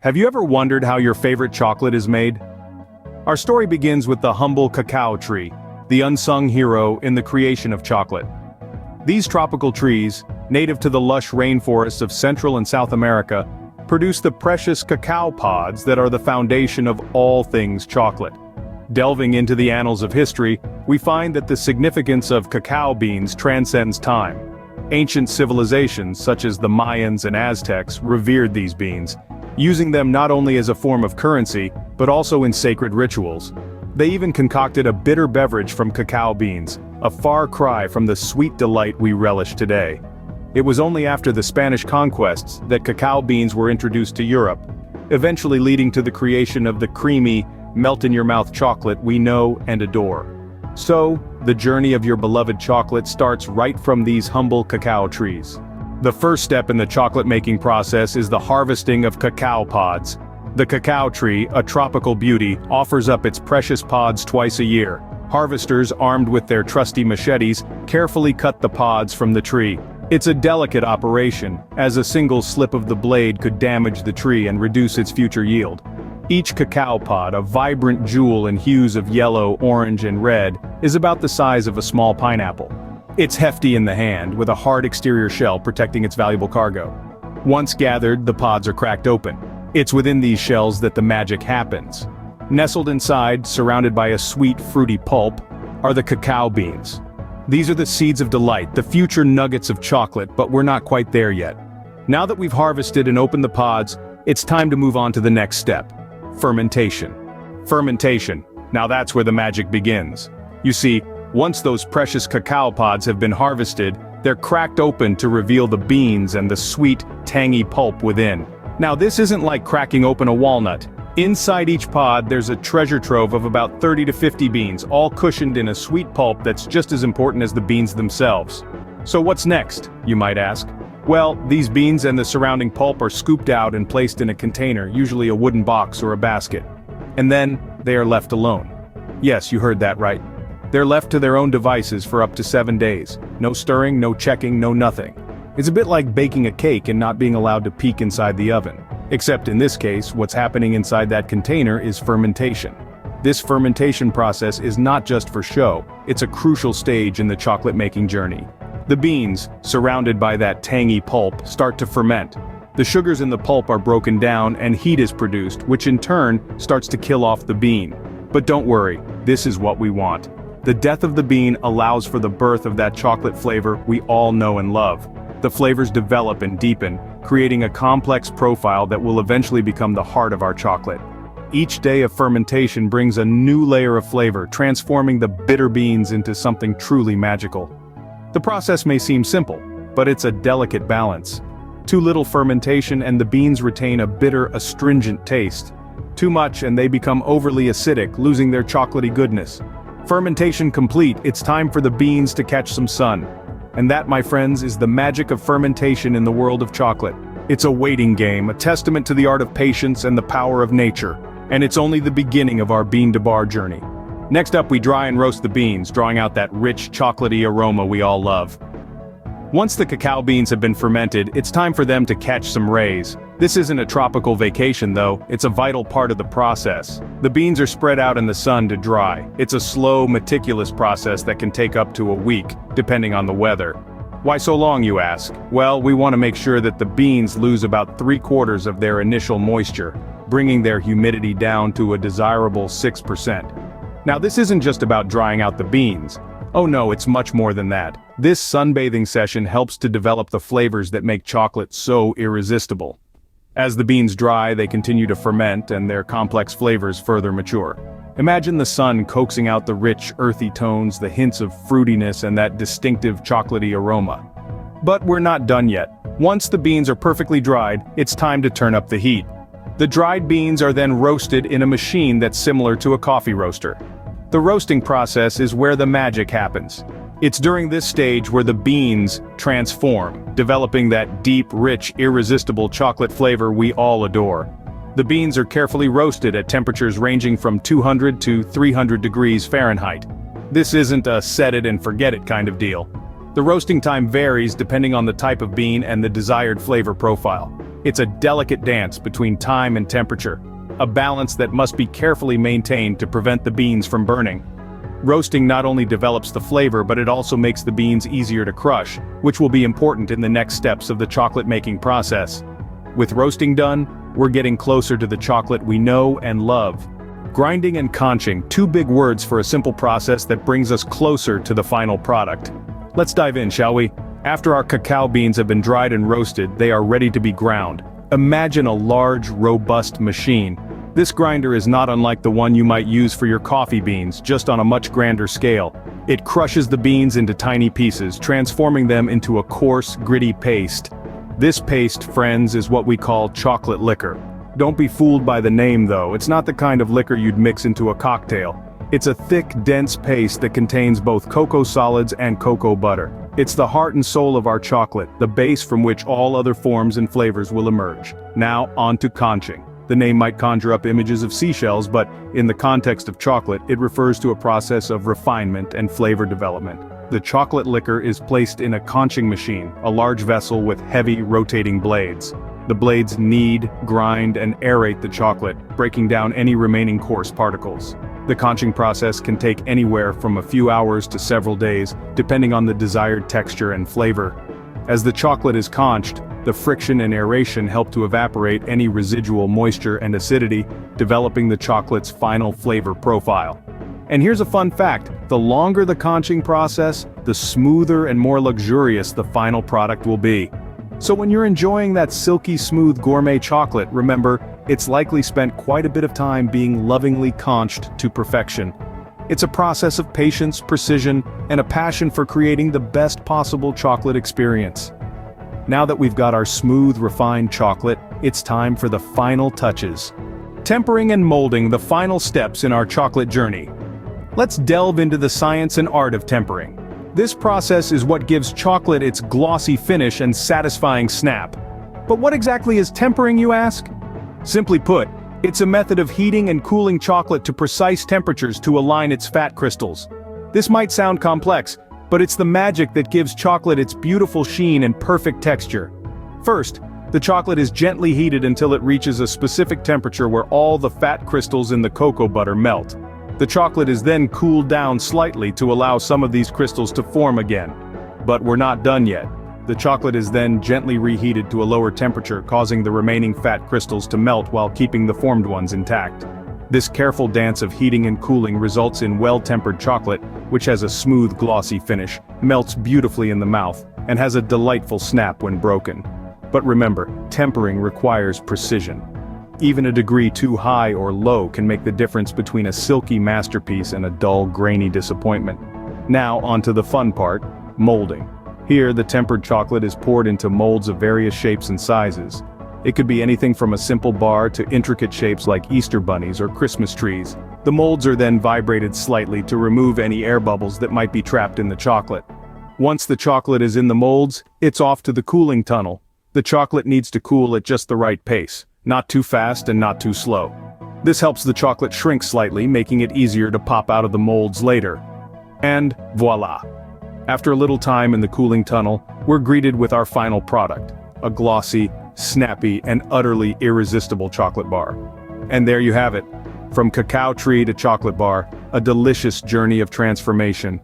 Have you ever wondered how your favorite chocolate is made? Our story begins with the humble cacao tree, the unsung hero in the creation of chocolate. These tropical trees, native to the lush rainforests of Central and South America, produce the precious cacao pods that are the foundation of all things chocolate. Delving into the annals of history, we find that the significance of cacao beans transcends time. Ancient civilizations such as the Mayans and Aztecs revered these beans, using them not only as a form of currency, but also in sacred rituals. They even concocted a bitter beverage from cacao beans, a far cry from the sweet delight we relish today. It was only after the Spanish conquests that cacao beans were introduced to Europe, eventually leading to the creation of the creamy, melt-in-your-mouth chocolate we know and adore. So, the journey of your beloved chocolate starts right from these humble cacao trees. The first step in the chocolate-making process is the harvesting of cacao pods. The cacao tree, a tropical beauty, offers up its precious pods twice a year. Harvesters, armed with their trusty machetes, carefully cut the pods from the tree. It's a delicate operation, as a single slip of the blade could damage the tree and reduce its future yield. Each cacao pod, a vibrant jewel in hues of yellow, orange, and red, is about the size of a small pineapple. It's hefty in the hand, with a hard exterior shell protecting its valuable cargo. Once gathered, the pods are cracked open. It's within these shells that the magic happens. Nestled inside, surrounded by a sweet, fruity pulp, are the cacao beans. These are the seeds of delight, the future nuggets of chocolate, but we're not quite there yet. Now that we've harvested and opened the pods, it's time to move on to the next step: fermentation. Fermentation. Now that's where the magic begins. You see, once those precious cacao pods have been harvested, they're cracked open to reveal the beans and the sweet, tangy pulp within. Now this isn't like cracking open a walnut. Inside each pod there's a treasure trove of about 30 to 50 beans, all cushioned in a sweet pulp that's just as important as the beans themselves. So what's next, you might ask? Well, these beans and the surrounding pulp are scooped out and placed in a container, usually a wooden box or a basket. And then, they are left alone. Yes, you heard that right. They're left to their own devices for up to 7 days. No stirring, no checking, no nothing. It's a bit like baking a cake and not being allowed to peek inside the oven. Except in this case, what's happening inside that container is fermentation. This fermentation process is not just for show, it's a crucial stage in the chocolate-making journey. The beans, surrounded by that tangy pulp, start to ferment. The sugars in the pulp are broken down and heat is produced, which in turn starts to kill off the bean. But don't worry, this is what we want. The death of the bean allows for the birth of that chocolate flavor we all know and love. The flavors develop and deepen, creating a complex profile that will eventually become the heart of our chocolate. Each day of fermentation brings a new layer of flavor, transforming the bitter beans into something truly magical. The process may seem simple, but it's a delicate balance. Too little fermentation and the beans retain a bitter, astringent taste. Too much and they become overly acidic, losing their chocolatey goodness. Fermentation complete, it's time for the beans to catch some sun. And that, my friends, is the magic of fermentation in the world of chocolate. It's a waiting game, a testament to the art of patience and the power of nature. And it's only the beginning of our bean-to-bar journey. Next up, we dry and roast the beans, drawing out that rich, chocolatey aroma we all love. Once the cacao beans have been fermented, it's time for them to catch some rays. This isn't a tropical vacation though, it's a vital part of the process. The beans are spread out in the sun to dry. It's a slow, meticulous process that can take up to a week, depending on the weather. Why so long, you ask? Well, we want to make sure that the beans lose about 3/4 of their initial moisture, bringing their humidity down to a desirable 6%. Now this isn't just about drying out the beans. Oh no, it's much more than that. This sunbathing session helps to develop the flavors that make chocolate so irresistible. As the beans dry, they continue to ferment and their complex flavors further mature. Imagine the sun coaxing out the rich, earthy tones, the hints of fruitiness and that distinctive chocolatey aroma. But we're not done yet. Once the beans are perfectly dried, it's time to turn up the heat. The dried beans are then roasted in a machine that's similar to a coffee roaster. The roasting process is where the magic happens. It's during this stage where the beans transform, developing that deep, rich, irresistible chocolate flavor we all adore. The beans are carefully roasted at temperatures ranging from 200 to 300 degrees Fahrenheit. This isn't a set it and forget it kind of deal. The roasting time varies depending on the type of bean and the desired flavor profile. It's a delicate dance between time and temperature, a balance that must be carefully maintained to prevent the beans from burning. Roasting not only develops the flavor, but it also makes the beans easier to crush, which will be important in the next steps of the chocolate making process. With roasting done, we're getting closer to the chocolate we know and love. Grinding and conching, two big words for a simple process that brings us closer to the final product. Let's dive in, shall we? After our cacao beans have been dried and roasted, they are ready to be ground. Imagine a large, robust machine. This grinder is not unlike the one you might use for your coffee beans, just on a much grander scale. It crushes the beans into tiny pieces, transforming them into a coarse, gritty paste. This paste, friends, is what we call chocolate liquor. Don't be fooled by the name though, it's not the kind of liquor you'd mix into a cocktail. It's a thick, dense paste that contains both cocoa solids and cocoa butter. It's the heart and soul of our chocolate, the base from which all other forms and flavors will emerge. Now, on to conching. The name might conjure up images of seashells, but in the context of chocolate, it refers to a process of refinement and flavor development. The chocolate liquor is placed in a conching machine, a large vessel with heavy, rotating blades. The blades knead, grind, and aerate the chocolate, breaking down any remaining coarse particles. The conching process can take anywhere from a few hours to several days, depending on the desired texture and flavor. As the chocolate is conched, the friction and aeration help to evaporate any residual moisture and acidity, developing the chocolate's final flavor profile. And here's a fun fact, the longer the conching process, the smoother and more luxurious the final product will be. So when you're enjoying that silky smooth gourmet chocolate, remember, it's likely spent quite a bit of time being lovingly conched to perfection. It's a process of patience, precision, and a passion for creating the best possible chocolate experience. Now that we've got our smooth, refined chocolate, it's time for the final touches. Tempering and molding, the final steps in our chocolate journey. Let's delve into the science and art of tempering. This process is what gives chocolate its glossy finish and satisfying snap. But what exactly is tempering, you ask? Simply put, it's a method of heating and cooling chocolate to precise temperatures to align its fat crystals. This might sound complex, but it's the magic that gives chocolate its beautiful sheen and perfect texture. First, the chocolate is gently heated until it reaches a specific temperature where all the fat crystals in the cocoa butter melt. The chocolate is then cooled down slightly to allow some of these crystals to form again. But we're not done yet. The chocolate is then gently reheated to a lower temperature, causing the remaining fat crystals to melt while keeping the formed ones intact. This careful dance of heating and cooling results in well-tempered chocolate, which has a smooth, glossy finish, melts beautifully in the mouth, and has a delightful snap when broken. But remember, tempering requires precision. Even a degree too high or low can make the difference between a silky masterpiece and a dull, grainy disappointment. Now onto the fun part, molding. Here, the tempered chocolate is poured into molds of various shapes and sizes. It could be anything from a simple bar to intricate shapes like Easter bunnies or Christmas trees. The molds are then vibrated slightly to remove any air bubbles that might be trapped in the chocolate. Once the chocolate is in the molds, it's off to the cooling tunnel. The chocolate needs to cool at just the right pace, not too fast and not too slow. This helps the chocolate shrink slightly, making it easier to pop out of the molds later. And voila! After a little time in the cooling tunnel, we're greeted with our final product, a glossy, snappy, and utterly irresistible chocolate bar. And there you have it. From cacao tree to chocolate bar, a delicious journey of transformation.